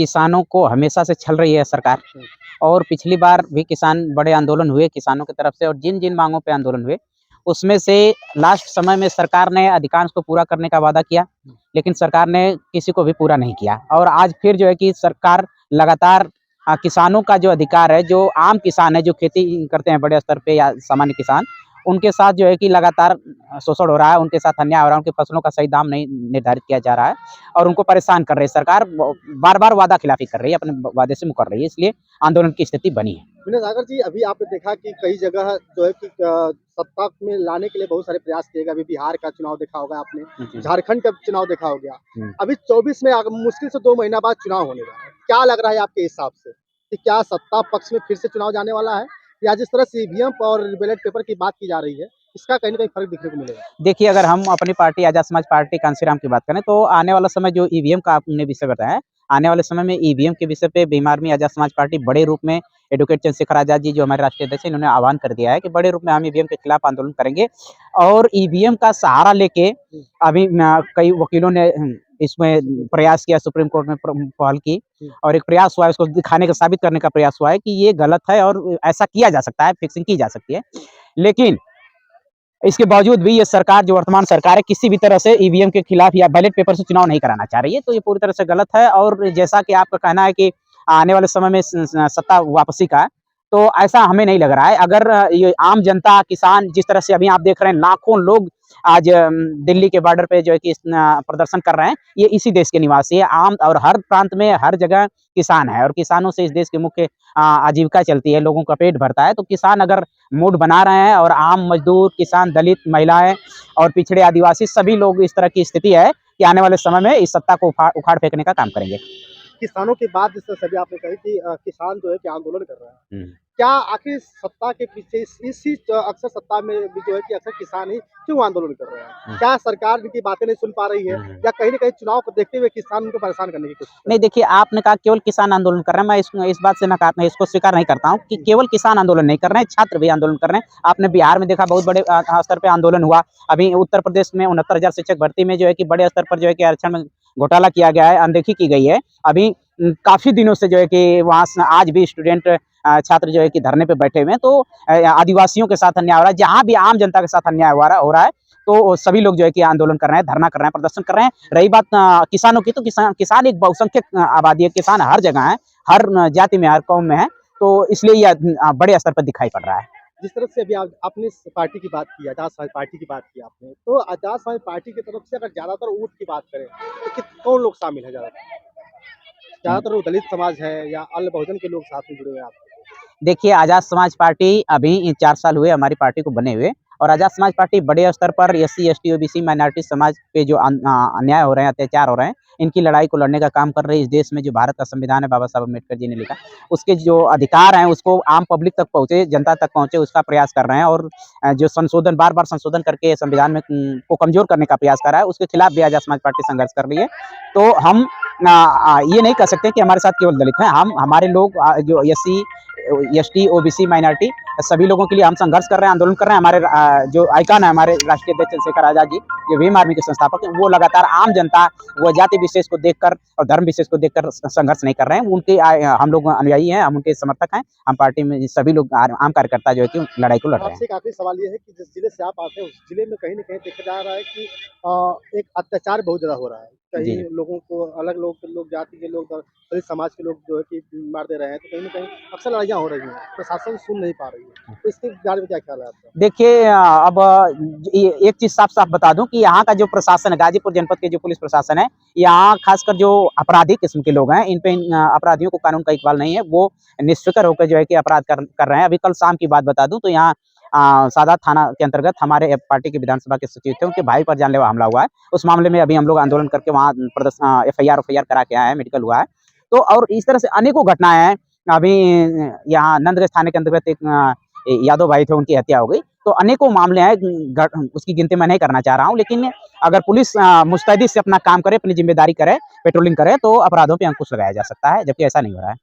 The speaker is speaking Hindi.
किसानों को हमेशा से छल रही है सरकार। और पिछली बार भी किसान बड़े आंदोलन हुए किसानों की तरफ से, और जिन-जिन माँगों पे आंदोलन हुए, उसमें से लास्ट समय में सरकार ने अधिकांश को पूरा करने का वादा किया, लेकिन सरकार ने किसी को भी पूरा नहीं किया। और आज फिर जो है कि सरकार लगातार किसानों का जो अधिकार है, जो आम किसान है, जो खेती करते हैं बड़े स्तर पे या सामान्य किसान, उनके साथ जो है कि लगातार शोषण हो रहा है, उनके साथ अन्याय हो रहा है, उनकी फसलों का सही दाम नहीं निर्धारित किया जा रहा है और उनको परेशान कर रही है। सरकार बार-बार वादा खिलाफ़ी कर रही है, अपने वादे से मुकर रही है, इसलिए आंदोलन की स्थिति बनी है। विनय सागर जी, अभी आपने देखा कि कई जगह जो है कि सत्ता में लाने के लिए बहुत सारे प्रयास किए गए। अभी बिहार का चुनाव देखा होगा आपने, झारखंड का चुनाव देखा हो गया। अभी 24 में मुश्किल से 2 महीना बाद चुनाव होने वाला है। क्या लग रहा है आपके हिसाब से कि क्या सत्ता पक्ष में फिर से चुनाव जाने वाला है, या जिस तरह से ईवीएम और बैलेट पेपर की बात की जा रही है, इसका कहीं न कहीं फ़र्क दिखने को मिलेगा? देखिए, अगर हम अपनी पार्टी आज़ाद समाज पार्टी कांशीराम की बात करें, तो आने वाला समय जो ईवीएम का आपने विषय बताया, आने वाले समय में ईवीएम के विषय पे भीम आर्मी आज़ाद समाज पार्टी बड़े रूप में एडवोकेट चंद्रशेखर आज़ाद जी, जो हमारे राष्ट्रीय अध्यक्ष हैं, इन्होंने आह्वान कर दिया है कि बड़े रूप में हम ईवीएम के खिलाफ आंदोलन करेंगे। और ईवीएम का सहारा लेके अभी कई वकीलों ने इसमें प्रयास किया, सुप्रीम कोर्ट में पहल की और एक प्रयास हुआ है, उसको दिखाने का, साबित करने का प्रयास हुआ है कि ये गलत है और ऐसा किया जा सकता है, फिक्सिंग की जा सकती है। लेकिन इसके बावजूद भी ये सरकार, जो वर्तमान सरकार है, किसी भी तरह से ईवीएम के खिलाफ या बैलेट पेपर से चुनाव नहीं कराना चाह रही है, तो ये पूरी तरह से गलत है। और जैसा कि आपका कहना है कि आने वाले समय में सत्ता वापसी का, तो ऐसा हमें नहीं लग रहा है। अगर ये आम जनता, किसान, जिस तरह से अभी आप देख रहे हैं लाखों लोग आज दिल्ली के बॉर्डर पे जो है कि प्रदर्शन कर रहे हैं, ये इसी देश के निवासी है। आम और हर प्रांत में हर जगह किसान है और किसानों से इस देश की मुख्य आजीविका चलती है, लोगों का पेट भरता है। तो किसान अगर मूड बना रहे हैं और आम मजदूर, किसान, दलित, महिलाएं और पिछड़े आदिवासी सभी लोग, इस तरह की स्थिति है कि आने वाले समय में इस सत्ता को उखाड़ फेंकने का काम करेंगे। किसानों की बात जिस तरह से अभी आपने कही कि किसान जो है कि आंदोलन कर रहा है, क्या आखिर सत्ता के पीछे इसी अक्सर सत्ता में भी जो है कि अक्सर किसान ही क्यों आंदोलन कर रहे हैं? क्या सरकार इनकी बातें नहीं सुन पा रही है, या कहीं न कहीं चुनाव को देखते हुए किसान उनको परेशान करने की कोशिश कर रहे हैं? नहीं, देखिए, आपने कहा केवल किसान आंदोलन कर रहे हैं, मैं इस बात से मैं इसको स्वीकार नहीं करता हूँ कि केवल किसान आंदोलन नहीं कर रहे हैं, छात्र भी आंदोलन कर रहे हैं। आपने बिहार में देखा, बहुत बड़े स्तर पे आंदोलन हुआ। अभी उत्तर प्रदेश में 69,000 शिक्षक भर्ती में जो है कि बड़े स्तर पर जो है कि आरक्षण में घोटाला किया गया है, अनदेखी की गई है। अभी काफ़ी दिनों से जो है कि वहाँ आज भी स्टूडेंट छात्र जो है कि धरने पे बैठे हुए हैं। तो आदिवासियों के साथ अन्याय हो रहा है, जहाँ भी आम जनता के साथ अन्याय हो रहा है, तो सभी लोग जो है कि आंदोलन कर रहे हैं, धरना कर रहे हैं, प्रदर्शन कर रहे हैं। रही बात किसानों की, तो किसान एक बहुसंख्यक आबादी है, किसान हर जगह है, हर जाति में, हर कौम में है, तो इसलिए ये बड़े स्तर पर दिखाई पड़ रहा है। जिस तरह से अभी आपने इस पार्टी की बात की, आज़ाद समाज पार्टी की बात की आपने, तो आज़ाद समाज पार्टी की तरफ से अगर ज़्यादातर वोट की बात करें, तो कौन लोग शामिल हैं ज़्यादातर? ज़्यादातर वो दलित समाज है या अन्य बहुजन के लोग साथ में जुड़े हुए हैं आपके? देखिए, आज़ाद समाज पार्टी अभी 4 साल हुए हमारी पार्टी को बने हुए, और आज़ाद समाज पार्टी बड़े स्तर पर एससी, एसटी, ओबीसी, माइनॉरिटी समाज पे जो अन्याय हो रहे हैं, अत्याचार हो रहे हैं, इनकी लड़ाई को लड़ने का काम कर रही है। इस देश में जो भारत का संविधान है, बाबा साहब अम्बेडकर जी ने लिखा, उसके जो अधिकार हैं, उसको आम पब्लिक तक पहुँचे, जनता तक पहुँचे, उसका प्रयास कर रहे हैं। और जो संशोधन, बार-बार संशोधन करके संविधान में को कमज़ोर करने का प्रयास कर रहा है, उसके खिलाफ भी आज़ाद समाज पार्टी संघर्ष कर रही है। तो हम ये नहीं कह सकते कि हमारे साथ केवल दलित हैं, हमारे लोग जो एससी, एसटी, ओबीसी, माइनॉरिटी, सभी लोगों के लिए हम संघर्ष कर रहे हैं, आंदोलन कर रहे हैं। हमारे जो आइकन है, हमारे राष्ट्रीय अध्यक्ष चंद्रशेखर आज़ाद जी, जो भीम आर्मी के संस्थापक हैं, वो लगातार आम जनता, वो जाति विशेष को देखकर और धर्म विशेष को देखकर संघर्ष नहीं कर रहे हैं। उनके हम लोग अनुयायी हैं, हम उनके समर्थक हैं। हम पार्टी में सभी लोग आम कार्यकर्ता जो है कि लड़ाई को लड़ रहे हैं। आपसे एक आखिरी सवाल ये है कि जिस जिले से आप आते हैं, उस जिले में कहीं न कहीं देखा जा रहा है कि एक अत्याचार बहुत ज़्यादा हो रहा है। कहीं जी। लोगों को अलग लोग जाति के लोग, दलित समाज के लोग जो है कि मार दे रहे हैं, तो कहीं न कहीं अक्सर लड़ाइयाँ हो रही हैं, प्रशासन सुन नहीं पा रही है। तो इसके बारे में क्या ख्याल है आपका? देखिए, अब ये एक चीज़ साफ-साफ बता दूँ कि यहाँ का जो प्रशासन है, गाज़ीपुर जनपद के जो पुलिस प्रशासन है, यहाँ खासकर जो अपराधी किस्म के लोग हैं, इन पे अपराधियों को कानून का इकबाल नहीं है। वो निष्फ़िक्र होकर जो है कि अपराध कर रहे हैं। अभी कल शाम की बात बता दूँ, तो यहाँ सादात थाना के अंतर्गत हमारे पार्टी के विधानसभा के सचिव थे, उनके भाई पर जानलेवा हमला हुआ है। उस मामले में अभी हम लोग आंदोलन करके वहाँ एफआईआर करा के आए हैं, मेडिकल हुआ है। तो और इस तरह से अनेकों घटनाएँ हैं। अभी यहाँ नंदगंज थाने के अंतर्गत एक यादव भाई थे, उनकी हत्या हो गई। तो अनेकों मामले हैं, उसकी गिनती मैं नहीं करना चाह रहा हूँ, लेकिन अगर पुलिस मुस्तैदी से अपना काम करे, अपनी ज़िम्मेदारी करे, पेट्रोलिंग करे, तो अपराधों पे अंकुश लगाया जा सकता है, जबकि ऐसा नहीं हो रहा है।